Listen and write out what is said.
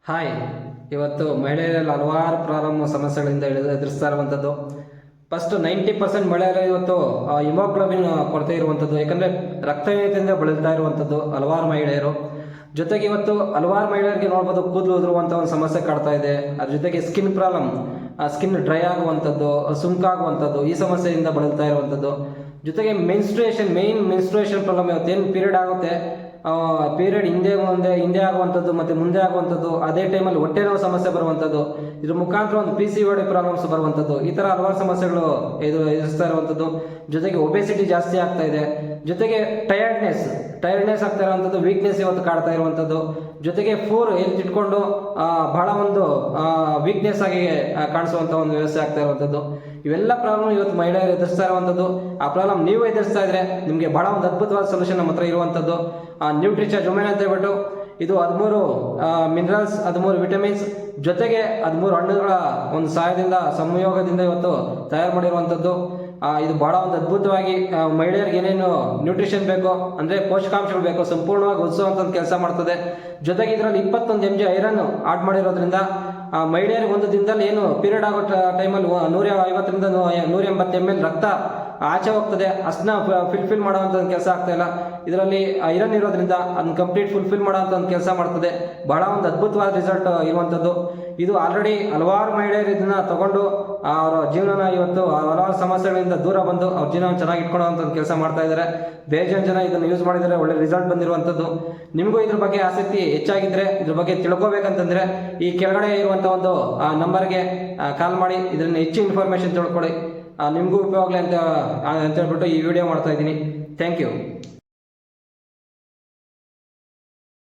Hi, ಇವತ್ತು ಮಹಿಳೆಯರಲ್ಲಿ ಹಲವಾರು ಪ್ರಾಬ್ಲಮ್ ಸಮಸ್ಯೆಗಳಿಂದ ಎದುರಿಸ್ತಾ ಇರುವಂಥದ್ದು. ಫಸ್ಟ್ 90% ಮಹಿಳೆಯರು ಇವತ್ತು ಹಿಮೋಗ್ಲೋಬಿನ್ ಕೊರತೆ ಇರುವಂಥದ್ದು, ಯಾಕಂದರೆ ರಕ್ತಹೀನತೆಯಿಂದ ಬಳಲ್ತಾ ಇರುವಂಥದ್ದು ಹಲವಾರು ಮಹಿಳೆಯರು. ಜೊತೆಗೆ ಇವತ್ತು ಹಲವಾರು ಮಹಿಳೆಯರಿಗೆ ನೋಡ್ಬೋದು ಕೂದಲು ಉದುರುವಂಥ ಒಂದು ಸಮಸ್ಯೆ ಕಾಡ್ತಾ ಇದೆ. ಅದ್ರ ಜೊತೆಗೆ ಸ್ಕಿನ್ ಪ್ರಾಬ್ಲಮ್, ಸ್ಕಿನ್ ಡ್ರೈ ಆಗುವಂಥದ್ದು, ಸುಂಕಾಗುವಂಥದ್ದು, ಈ ಸಮಸ್ಯೆಯಿಂದ ಬಳಲ್ತಾ ಇರುವಂಥದ್ದು. ಜೊತೆಗೆ ಮೇನ್ ಮೆನ್ಸ್ಟ್ರುಯೇಷನ್ ಪ್ರಾಬ್ಲಮ್, ಇವತ್ತೇನು ಪೀರಿಯಡ್ ಆಗುತ್ತೆ, ಪೀರಿಯಡ್ ಹಿಂದೆ ಆಗುವಂಥದ್ದು ಮತ್ತು ಮುಂದೆ ಆಗುವಂಥದ್ದು, ಅದೇ ಟೈಮಲ್ಲಿ ಹೊಟ್ಟೆ ನೋವು ಸಮಸ್ಯೆ ಬರುವಂಥದ್ದು, ಇದ್ರ ಮುಖಾಂತರ ಒಂದು PCOD ಪ್ರಾಬ್ಲಮ್ಸ್ ಬರುವಂಥದ್ದು, ಈ ಥರ ಹಲವಾರು ಸಮಸ್ಯೆಗಳು ಎದುರಿಸ್ತಾ ಇರುವಂಥದ್ದು. ಜೊತೆಗೆ ಒಬೆಸಿಟಿ ಜಾಸ್ತಿ ಆಗ್ತಾ ಇದೆ. ಜೊತೆಗೆ ಟಯರ್ಡ್ನೆಸ್ ಆಗ್ತಾ ಇರುವಂಥದ್ದು, ವೀಕ್ನೆಸ್ ಇವತ್ತು ಕಾಡ್ತಾ ಇರುವಂಥದ್ದು. ಜೊತೆಗೆ ಹೆಲ್ತ್ ಇಟ್ಕೊಂಡು ಬಹಳ ಒಂದು ವೀಕ್ನೆಸ್ ಆಗಿ ಕಾಣಿಸುವಂಥ ಒಂದು ವ್ಯವಸ್ಥೆ ಆಗ್ತಾ ಇರುವಂಥದ್ದು. ಇವೆಲ್ಲ ಪ್ರಾಬ್ಲಮ್ ಇವತ್ತು ಮಹಿಳೆಯರು ಎದುರಿಸ್ತಾ ಇರುವಂಥದ್ದು. ಆ ಪ್ರಾಬ್ಲಮ್ ನೀವು ಎದುರಿಸ್ತಾ ಇದ್ರೆ ನಿಮಗೆ ಬಹಳ ಒಂದು ಅದ್ಭುತವಾದ ಸೊಲ್ಯೂಷನ್ ನಮ್ಮ ಹತ್ರ ಇರುವಂಥದ್ದು. ನ್ಯೂಟ್ರಿಚಾರ್ಜ್ ವುಮೆನ್ ಅಂತ ಹೇಳ್ಬಿಟ್ಟು ಇದು 13 ಮಿನರಲ್ಸ್, 13 ವಿಟಮಿನ್ಸ್, ಜೊತೆಗೆ 13 ಹಣ್ಣುಗಳ ಒಂದು ಸಹಾಯದಿಂದ ಸಂಯೋಗದಿಂದ ಇವತ್ತು ತಯಾರು ಮಾಡಿರುವಂಥದ್ದು. ಇದು ಬಹಳ ಒಂದು ಅದ್ಭುತವಾಗಿ ಮಹಿಳೆಯರಿಗೆ ಏನೇನು ನ್ಯೂಟ್ರಿಷನ್ ಬೇಕೋ, ಅಂದರೆ ಪೋಷಕಾಂಶಗಳು ಬೇಕೋ, ಸಂಪೂರ್ಣವಾಗಿ ಒದಿಸುವಂಥ ಕೆಲಸ ಮಾಡ್ತದೆ. ಜೊತೆಗೆ ಇದರಲ್ಲಿ 21 mg ಐರನ್ ಆಡ್ ಮಾಡಿರೋದ್ರಿಂದ ಮಹಿಳೆಯರಿಗೆ ಒಂದು ದಿನದಲ್ಲಿ ಏನು ಪೀರಿಯಡ್ ಆಗೋ ಟೈಮಲ್ಲಿ 150ರಿಂದ 180 ml ರಕ್ತ ಆಚೆ ಹೋಗ್ತದೆ. ಅಷ್ಟನ್ನ ಫುಲ್ಫಿಲ್ ಮಾಡುವಂಥ ಒಂದು ಕೆಲಸ ಆಗ್ತಾ ಇಲ್ಲ. ಇದರಲ್ಲಿ ಐರನ್ ಇರೋದ್ರಿಂದ ಅದನ್ನ ಕಂಪ್ಲೀಟ್ ಫುಲ್ಫಿಲ್ ಮಾಡುವಂಥ ಒಂದು ಕೆಲಸ ಮಾಡ್ತದೆ. ಬಹಳ ಒಂದು ಅದ್ಭುತವಾದ ರಿಸಲ್ಟ್ ಇರುವಂಥದ್ದು. ಇದು ಆಲ್ರೆಡಿ ಹಲವಾರು ಮಹಿಳೆಯರು ಇದನ್ನ ತಗೊಂಡು ಅವರ ಜೀವನ ಇವತ್ತು ಹಲವಾರು ಸಮಸ್ಯೆಗಳಿಂದ ದೂರ ಬಂದು ಅವ್ರ ಜೀವನ ಚೆನ್ನಾಗಿ ಇಟ್ಕೊಳ್ಳೋವಂಥ ಒಂದು ಕೆಲಸ ಮಾಡ್ತಾ ಇದ್ದಾರೆ. ಬೇಜಾನ್ ಜನ ಇದನ್ನು ಯೂಸ್ ಮಾಡಿದರೆ ಒಳ್ಳೆ ರಿಸಲ್ಟ್ ಬಂದಿರುವಂಥದ್ದು. ನಿಮಗೂ ಇದ್ರ ಬಗ್ಗೆ ಆಸಕ್ತಿ ಹೆಚ್ಚಾಗಿದ್ರೆ, ಇದ್ರ ಬಗ್ಗೆ ತಿಳ್ಕೊಬೇಕಂತಂದ್ರೆ ಈ ಕೆಳಗಡೆ ಇರುವಂಥ ಒಂದು ನಂಬರ್ಗೆ ಕಾಲ್ ಮಾಡಿ ಇದನ್ನ ಹೆಚ್ಚು ಇನ್ಫಾರ್ಮೇಷನ್ ತಿಳ್ಕೊಳ್ಳಿ. ನಿಮಗೂ ಉಪಯೋಗ ಅಂತ ಹೇಳ್ಬಿಟ್ಟು ಈ ವಿಡಿಯೋ ಮಾಡ್ತಾ ಇದ್ದೀನಿ. Thank you.